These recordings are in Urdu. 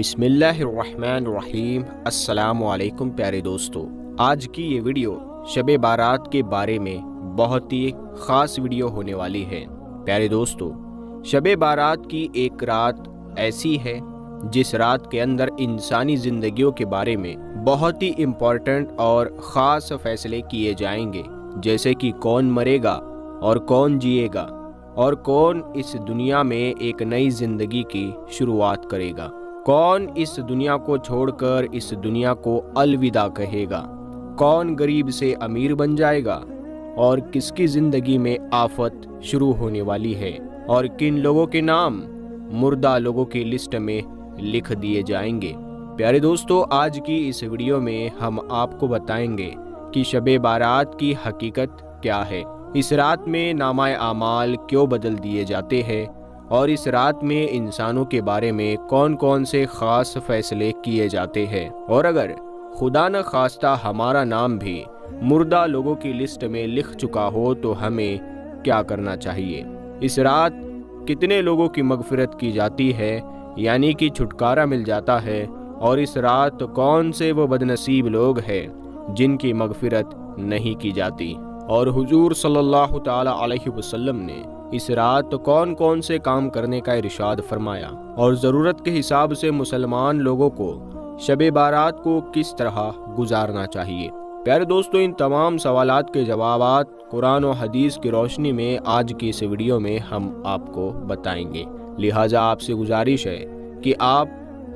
بسم اللہ الرحمن الرحیم۔ السلام علیکم پیارے دوستو، آج کی یہ ویڈیو شب بارات کے بارے میں بہت ہی خاص ویڈیو ہونے والی ہے۔ پیارے دوستو، شب بارات کی ایک رات ایسی ہے جس رات کے اندر انسانی زندگیوں کے بارے میں بہت ہی امپورٹنٹ اور خاص فیصلے کیے جائیں گے، جیسے کہ کون مرے گا اور کون جیے گا اور کون اس دنیا میں ایک نئی زندگی کی شروعات کرے گا، کون اس دنیا کو چھوڑ کر اس دنیا کو الوداع کہے گا، کون غریب سے امیر بن جائے گا اور کس کی زندگی میں آفت شروع ہونے والی ہے اور کن لوگوں کے نام مردہ لوگوں کی لسٹ میں لکھ دیے جائیں گے۔ پیارے دوستو، آج کی اس ویڈیو میں ہم آپ کو بتائیں گے کہ شب بارات کی حقیقت کیا ہے، اس رات میں نامہ اعمال کیوں بدل دیے جاتے ہیں اور اس رات میں انسانوں کے بارے میں کون کون سے خاص فیصلے کیے جاتے ہیں، اور اگر خدا نہ خواستہ ہمارا نام بھی مردہ لوگوں کی لسٹ میں لکھ چکا ہو تو ہمیں کیا کرنا چاہیے، اس رات کتنے لوگوں کی مغفرت کی جاتی ہے یعنی کہ چھٹکارا مل جاتا ہے، اور اس رات کون سے وہ بدنصیب لوگ ہیں جن کی مغفرت نہیں کی جاتی، اور حضور صلی اللہ تعالی علیہ وسلم نے اس رات کون کون سے کام کرنے کا ارشاد فرمایا اور ضرورت کے حساب سے مسلمان لوگوں کو شب بارات کو کس طرح گزارنا چاہیے۔ پیارے دوستو، ان تمام سوالات کے جوابات قرآن و حدیث کی روشنی میں آج کی اس ویڈیو میں ہم آپ کو بتائیں گے، لہٰذا آپ سے گزارش ہے کہ آپ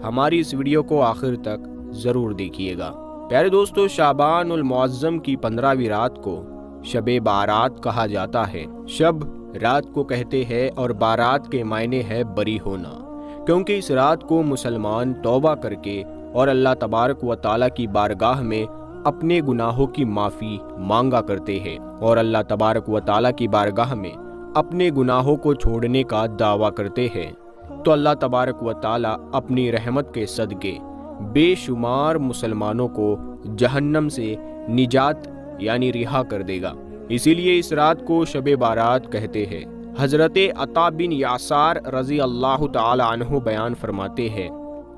ہماری اس ویڈیو کو آخر تک ضرور دیکھیے گا۔ پیارے دوستو، شعبان المعظم کی 15ویں رات کو شب بارات کہا جاتا ہے۔ شب رات کو کہتے ہیں اور بارات کے معنی ہے بری ہونا، کیونکہ اس رات کو مسلمان توبہ کر کے اور اللہ تبارک و تعالیٰ کی بارگاہ میں اپنے گناہوں کی معافی مانگا کرتے ہیں اور اللہ تبارک و تعالیٰ کی بارگاہ میں اپنے گناہوں کو چھوڑنے کا دعویٰ کرتے ہیں، تو اللہ تبارک و تعالیٰ اپنی رحمت کے صدقے بے شمار مسلمانوں کو جہنم سے نجات یعنی رہا کر دے گا۔ اسی لیے اس رات کو شب بارات کہتے ہیں۔ حضرت عطا بن یاسار رضی اللہ تعالی عنہ بیان فرماتے ہیں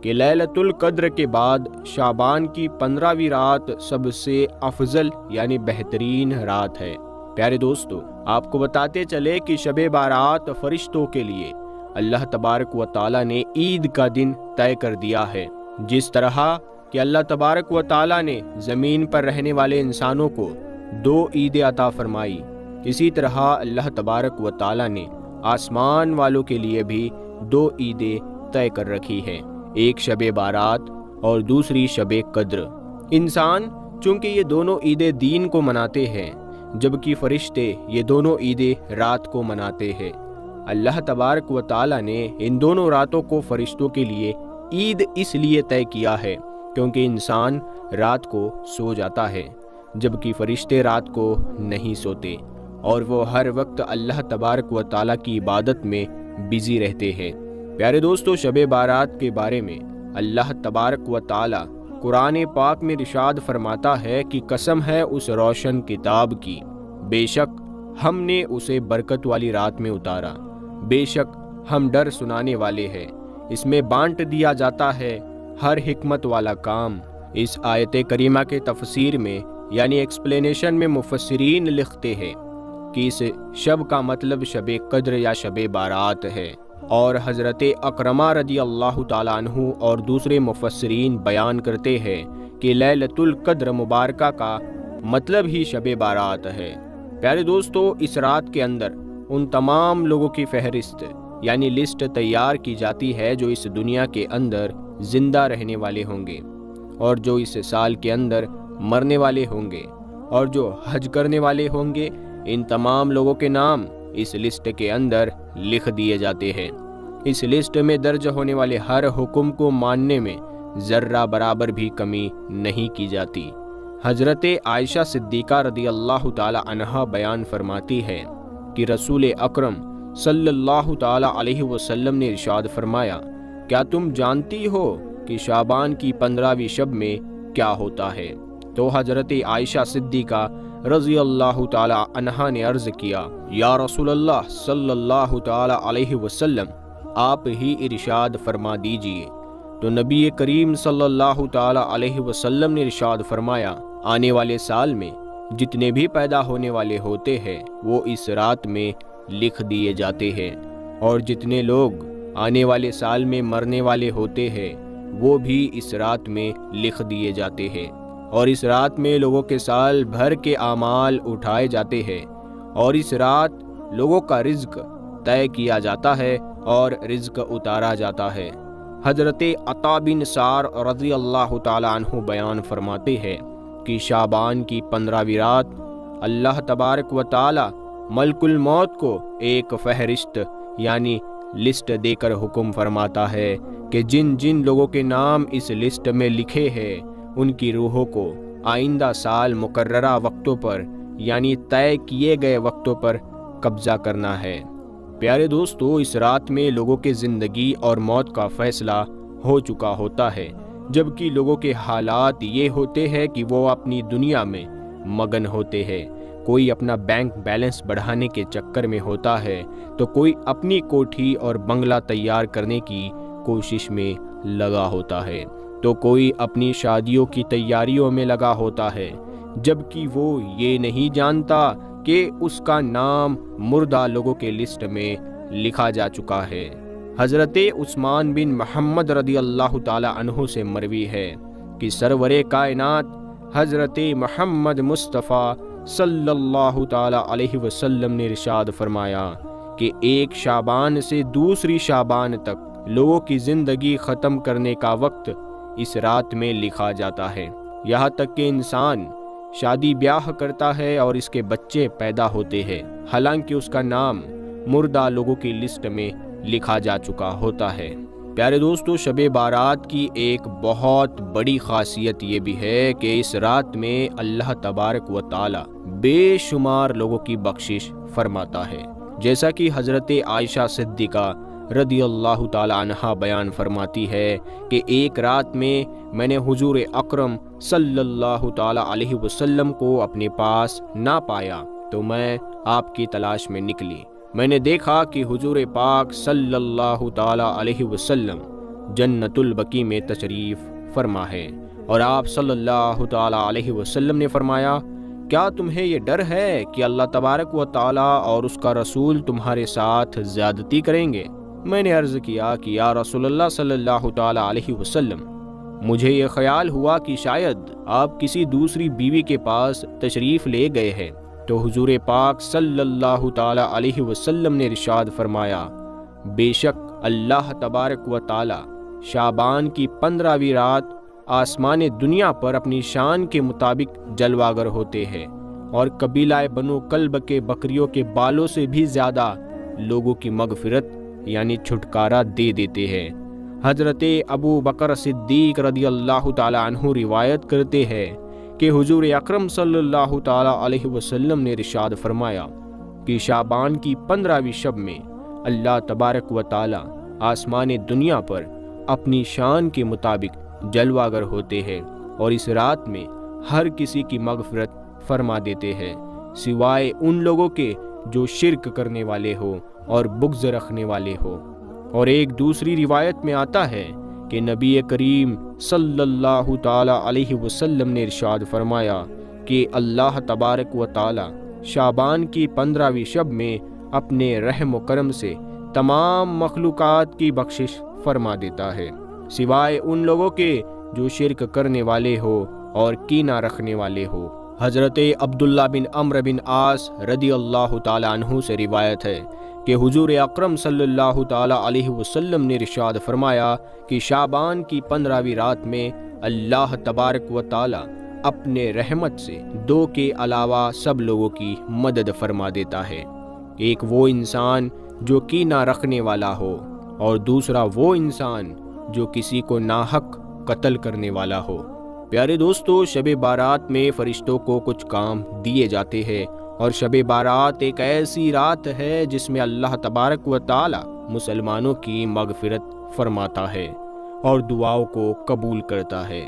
کہ لیلۃ القدر کے بعد شعبان کی 15ویں رات سب سے افضل یعنی بہترین رات ہے۔ پیارے دوستو، آپ کو بتاتے چلے کہ شب بارات فرشتوں کے لیے اللہ تبارک و تعالی نے عید کا دن طے کر دیا ہے، جس طرح کہ اللہ تبارک و تعالی نے زمین پر رہنے والے انسانوں کو 2 عیدیں عطا فرمائی، اسی طرح اللہ تبارک و تعالی نے آسمان والوں کے لیے بھی 2 عیدیں طے کر رکھی ہیں، ایک شب بارات اور دوسری شب قدر۔ انسان چونکہ یہ دونوں عیدیں دین کو مناتے ہیں، جبکہ فرشتے یہ دونوں عیدیں رات کو مناتے ہیں۔ اللہ تبارک و تعالی نے ان دونوں راتوں کو فرشتوں کے لیے عید اس لیے طے کیا ہے کیونکہ انسان رات کو سو جاتا ہے جبکہ فرشتے رات کو نہیں سوتے، اور وہ ہر وقت اللہ تبارک و تعالیٰ کی عبادت میں بزی رہتے ہیں۔ پیارے دوستو، شب بارات کے بارے میں اللہ تبارک و تعالیٰ قرآن پاک میں ارشاد فرماتا ہے کہ قسم ہے اس روشن کتاب کی، بے شک ہم نے اسے برکت والی رات میں اتارا، بے شک ہم ڈر سنانے والے ہیں، اس میں بانٹ دیا جاتا ہے ہر حکمت والا کام۔ اس آیت کریمہ کے تفسیر میں یعنی ایکسپلینیشن میں مفسرین لکھتے ہیں کہ اس شب کا مطلب شب قدر یا شب بارات ہے، اور حضرت اکرمہ رضی اللہ تعالیٰ عنہ اور دوسرے مفسرین بیان کرتے ہیں کہ لیلۃ القدر مبارکہ کا مطلب ہی شب بارات ہے۔ پیارے دوستو، اس رات کے اندر ان تمام لوگوں کی فہرست یعنی لسٹ تیار کی جاتی ہے جو اس دنیا کے اندر زندہ رہنے والے ہوں گے اور جو اس سال کے اندر مرنے والے ہوں گے اور جو حج کرنے والے ہوں گے، ان تمام لوگوں کے نام اس لسٹ کے اندر لکھ دیے جاتے ہیں۔ اس لسٹ میں درج ہونے والے ہر حکم کو ماننے میں ذرہ برابر بھی کمی نہیں کی جاتی۔ حضرت عائشہ صدیقہ رضی اللہ تعالی عنہا بیان فرماتی ہے کہ رسول اکرم صلی اللہ تعالی علیہ وسلم نے ارشاد فرمایا، کیا تم جانتی ہو کہ شعبان کی 15ویں شب میں کیا ہوتا ہے؟ تو حضرت عائشہ صدیقہ رضی اللہ تعالی عنہا نے عرض کیا، یا رسول اللہ صلی اللہ تعالی علیہ وسلم، آپ ہی ارشاد فرما دیجئے۔ تو نبی کریم صلی اللہ تعالی علیہ وسلم نے ارشاد فرمایا، آنے والے سال میں جتنے بھی پیدا ہونے والے ہوتے ہیں وہ اس رات میں لکھ دیے جاتے ہیں، اور جتنے لوگ آنے والے سال میں مرنے والے ہوتے ہیں وہ بھی اس رات میں لکھ دیے جاتے ہیں، اور اس رات میں لوگوں کے سال بھر کے اعمال اٹھائے جاتے ہیں، اور اس رات لوگوں کا رزق طے کیا جاتا ہے اور رزق اتارا جاتا ہے۔ حضرت عطا بن سار رضی اللہ تعالی عنہ بیان فرماتے ہیں کہ شعبان کی 15ویں رات اللہ تبارک و تعالی ملک الموت کو ایک فہرست یعنی لسٹ دے کر حکم فرماتا ہے کہ جن جن لوگوں کے نام اس لسٹ میں لکھے ہیں ان کی روحوں کو آئندہ سال مقررہ وقتوں پر یعنی طے کیے گئے وقتوں پر قبضہ کرنا ہے۔ پیارے دوستو، اس رات میں لوگوں کے زندگی اور موت کا فیصلہ ہو چکا ہوتا ہے، جبکہ لوگوں کے حالات یہ ہوتے ہیں کہ وہ اپنی دنیا میں مگن ہوتے ہیں۔ کوئی اپنا بینک بیلنس بڑھانے کے چکر میں ہوتا ہے تو کوئی اپنی کوٹھی اور بنگلہ تیار کرنے کی کوشش میں لگا ہوتا ہے، تو کوئی اپنی شادیوں کی تیاریوں میں لگا ہوتا ہے، جبکہ وہ یہ نہیں جانتا کہ اس کا نام مردہ لوگوں کے لسٹ میں لکھا جا چکا ہے۔ حضرت عثمان بن محمد رضی اللہ تعالی عنہ سے مروی ہے کہ سرور کائنات حضرت محمد مصطفیٰ صلی اللہ تعالی علیہ وسلم نے ارشاد فرمایا کہ ایک شعبان سے دوسری شعبان تک لوگوں کی زندگی ختم کرنے کا وقت اس رات میں لکھا جاتا ہے، یہاں تک کہ انسان شادی بیاہ کرتا ہے اور اس کے بچے پیدا ہوتے ہیں، حالانکہ اس کا نام مردہ لوگوں کی لسٹ میں لکھا جا چکا ہوتا ہے۔ پیارے دوستو، شب بارات کی ایک بہت بڑی خاصیت یہ بھی ہے کہ اس رات میں اللہ تبارک و تعالی بے شمار لوگوں کی بخشش فرماتا ہے، جیسا کہ حضرت عائشہ صدیقہ رضی اللہ تعالی عنہا بیان فرماتی ہے کہ ایک رات میں نے حضور اکرم صلی اللہ تعالی علیہ وسلم کو اپنے پاس نہ پایا تو میں آپ کی تلاش میں نکلی۔ میں نے دیکھا کہ حضور پاک صلی اللہ تعالی علیہ وسلم جنت البقیع میں تشریف فرما ہے، اور آپ صلی اللہ تعالی علیہ وسلم نے فرمایا، کیا تمہیں یہ ڈر ہے کہ اللہ تبارک و تعالی اور اس کا رسول تمہارے ساتھ زیادتی کریں گے؟ میں نے عرض کیا کہ یا رسول اللہ صلی اللہ تعالی علیہ وسلم، مجھے یہ خیال ہوا کہ شاید آپ کسی دوسری بیوی کے پاس تشریف لے گئے ہیں۔ تو حضور پاک صلی اللہ تعالی علیہ وسلم نے ارشاد فرمایا، بے شک اللہ تبارک و تعالی شعبان کی 15ویں رات آسمان دنیا پر اپنی شان کے مطابق جلوہ گر ہوتے ہیں، اور قبیلہ بنو کلب کے بکریوں کے بالوں سے بھی زیادہ لوگوں کی مغفرت یعنی چھٹکارا دے دیتے ہیں۔ حضرت ابو بکر صدیق رضی اللہ تعالی عنہ روایت کرتے ہیں کہ حضور اکرم صلی اللہ تعالی علیہ وسلم نے ارشاد فرمایا کہ شعبان کی 15ویں شب میں اللہ تبارک و تعالی آسمان دنیا پر اپنی شان کے مطابق جلوہ گر ہوتے ہیں، اور اس رات میں ہر کسی کی مغفرت فرما دیتے ہیں سوائے ان لوگوں کے جو شرک کرنے والے ہو اور بغض رکھنے والے ہو۔ اور ایک دوسری روایت میں آتا ہے کہ نبی کریم صلی اللہ تعالی علیہ وسلم نے ارشاد فرمایا کہ اللہ تبارک و تعالی شعبان کی 15ویں شب میں اپنے رحم و کرم سے تمام مخلوقات کی بخشش فرما دیتا ہے سوائے ان لوگوں کے جو شرک کرنے والے ہو اور کینہ رکھنے والے ہو۔ حضرت عبداللہ بن عمرو بن عاص رضی اللہ تعالی عنہ سے روایت ہے کہ حضور اکرم صلی اللہ تعالی علیہ وسلم نے ارشاد فرمایا کہ شعبان کی 15ویں رات میں اللہ تبارک و تعالی اپنے رحمت سے 2 کے علاوہ سب لوگوں کی مدد فرما دیتا ہے، ایک وہ انسان جو کینہ رکھنے والا ہو، اور دوسرا وہ انسان جو کسی کو ناحق قتل کرنے والا ہو۔ پیارے دوستو، شب بارات میں فرشتوں کو کچھ کام دیے جاتے ہیں، اور شب بارات ایک ایسی رات ہے جس میں اللہ تبارک و تعالی مسلمانوں کی مغفرت فرماتا ہے اور دعاؤں کو قبول کرتا ہے،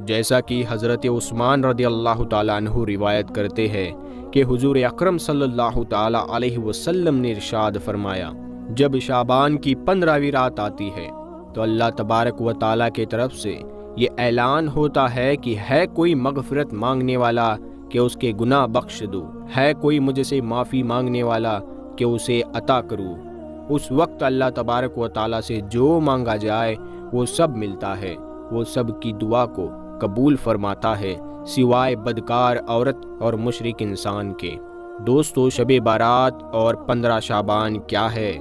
جیسا کہ حضرت عثمان رضی اللہ تعالی عنہ روایت کرتے ہیں کہ حضور اکرم صلی اللہ تعالی علیہ وسلم نے ارشاد فرمایا، جب شعبان کی 15ویں رات آتی ہے تو اللہ تبارک و تعالیٰ کی طرف سے یہ اعلان ہوتا ہے کہ ہے کوئی مغفرت مانگنے والا کہ اس کے گناہ بخش دوں، ہے کوئی مجھ سے معافی مانگنے والا کہ اسے عطا کروں۔ اس وقت اللہ تبارک و تعالیٰ سے جو مانگا جائے وہ سب ملتا ہے، وہ سب کی دعا کو قبول فرماتا ہے، سوائے بدکار عورت اور مشرک انسان کے۔ دوستو، شب بارات اور 15 شعبان کیا ہے؟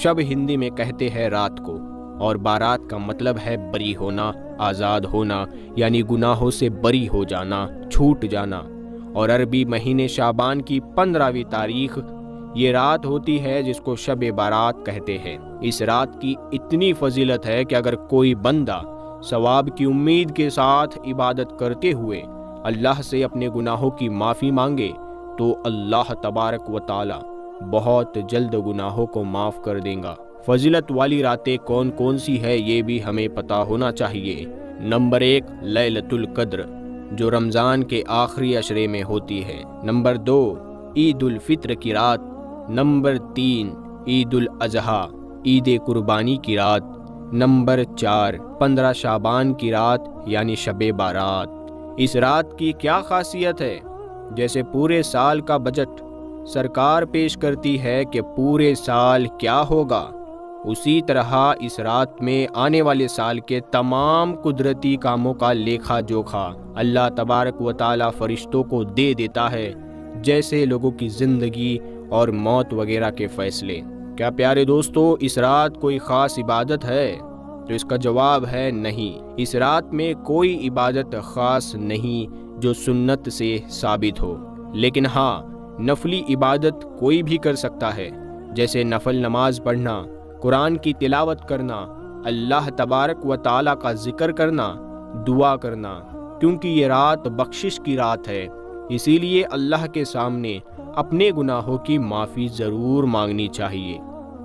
شب ہندی میں کہتے ہیں رات کو، اور بارات کا مطلب ہے بری ہونا، آزاد ہونا، یعنی گناہوں سے بری ہو جانا، چھوٹ جانا۔ اور عربی مہینے شعبان کی 15ویں تاریخ یہ رات ہوتی ہے جس کو شب بارات کہتے ہیں۔ اس رات کی اتنی فضیلت ہے کہ اگر کوئی بندہ ثواب کی امید کے ساتھ عبادت کرتے ہوئے اللہ سے اپنے گناہوں کی معافی مانگے تو اللہ تبارک و تعالی بہت جلد گناہوں کو معاف کر دیں گا۔ فضیلت والی راتیں کون کون سی ہے یہ بھی ہمیں پتہ ہونا چاہیے۔ نمبر 1 لیلۃ القدر، جو رمضان کے آخری عشرے میں ہوتی ہے۔ نمبر 2 عید الفطر کی رات۔ نمبر 3 عید الاضحیٰ، عید قربانی کی رات۔ نمبر 4 15 شعبان کی رات یعنی شب بارات۔ اس رات کی کیا خاصیت ہے؟ جیسے پورے سال کا بجٹ سرکار پیش کرتی ہے کہ پورے سال کیا ہوگا، اسی طرح اس رات میں آنے والے سال کے تمام قدرتی کاموں کا لیکھا جوکھا اللہ تبارک و تعالی فرشتوں کو دے دیتا ہے، جیسے لوگوں کی زندگی اور موت وغیرہ کے فیصلے۔ کیا پیارے دوستو اس رات کوئی خاص عبادت ہے؟ تو اس کا جواب ہے نہیں۔ اس رات میں کوئی عبادت خاص نہیں جو سنت سے ثابت ہو، لیکن ہاں نفلی عبادت کوئی بھی کر سکتا ہے، جیسے نفل نماز پڑھنا، قرآن کی تلاوت کرنا، اللہ تبارک و تعالیٰ کا ذکر کرنا، دعا کرنا، کیونکہ یہ رات بخشش کی رات ہے، اسی لیے اللہ کے سامنے اپنے گناہوں کی معافی ضرور مانگنی چاہیے۔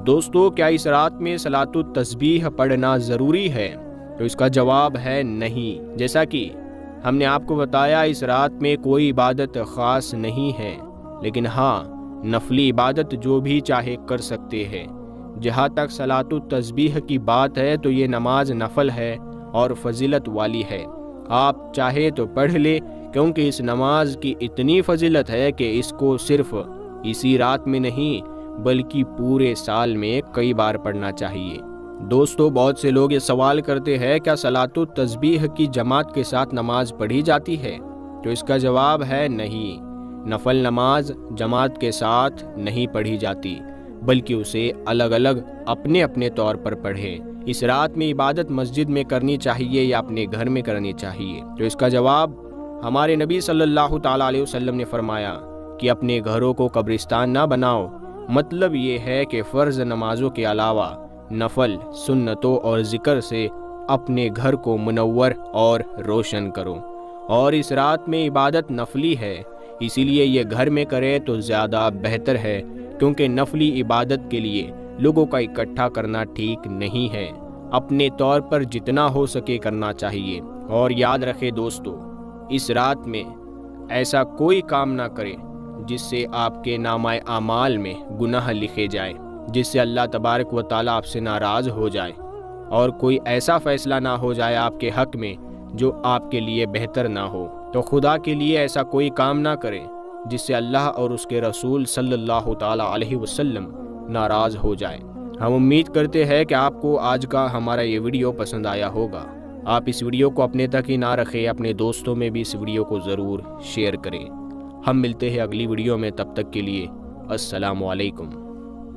دوستو، کیا اس رات میں صلاۃ التسبیح پڑھنا ضروری ہے؟ تو اس کا جواب ہے نہیں۔ جیسا کہ ہم نے آپ کو بتایا اس رات میں کوئی عبادت خاص نہیں ہے، لیکن ہاں نفلی عبادت جو بھی چاہے کر سکتے ہیں۔ جہاں تک صلاۃ التسبیح کی بات ہے تو یہ نماز نفل ہے اور فضیلت والی ہے، آپ چاہے تو پڑھ لے، کیونکہ اس نماز کی اتنی فضیلت ہے کہ اس کو صرف اسی رات میں نہیں بلکہ پورے سال میں کئی بار پڑھنا چاہیے۔ دوستو، بہت سے لوگ یہ سوال کرتے ہیں کیا صلاۃ التسبیح کی جماعت کے ساتھ نماز پڑھی جاتی ہے؟ تو اس کا جواب ہے نہیں۔ نفل نماز جماعت کے ساتھ نہیں پڑھی جاتی، بلکہ اسے الگ الگ اپنے اپنے طور پر پڑھیں۔ اس رات میں عبادت مسجد میں کرنی چاہیے یا اپنے گھر میں کرنی چاہیے؟ تو اس کا جواب ہمارے نبی صلی اللہ تعالیٰ علیہ وسلم نے فرمایا کہ اپنے گھروں کو قبرستان نہ بناؤ۔ مطلب یہ ہے کہ فرض نمازوں کے علاوہ نفل، سنتوں اور ذکر سے اپنے گھر کو منور اور روشن کرو۔ اور اس رات میں عبادت نفلی ہے، اسی لیے یہ گھر میں کرے تو زیادہ بہتر ہے، کیونکہ نفلی عبادت کے لیے لوگوں کا اکٹھا کرنا ٹھیک نہیں ہے، اپنے طور پر جتنا ہو سکے کرنا چاہیے۔ اور یاد رکھے دوستو، اس رات میں ایسا کوئی کام نہ کرے جس سے آپ کے نامہ اعمال میں گناہ لکھے جائے، جس سے اللہ تبارک و تعالیٰ آپ سے ناراض ہو جائے، اور کوئی ایسا فیصلہ نہ ہو جائے آپ کے حق میں جو آپ کے لیے بہتر نہ ہو۔ تو خدا کے لیے ایسا کوئی کام نہ کرے جس سے اللہ اور اس کے رسول صلی اللہ تعالیٰ علیہ وسلم ناراض ہو جائے۔ ہم امید کرتے ہیں کہ آپ کو آج کا ہمارا یہ ویڈیو پسند آیا ہوگا۔ آپ اس ویڈیو کو اپنے تک ہی نہ رکھیں، اپنے دوستوں میں بھی اس ویڈیو کو ضرور شیئر کریں۔ ہم ملتے ہیں اگلی ویڈیو میں، تب تک کے لیے السلام علیکم۔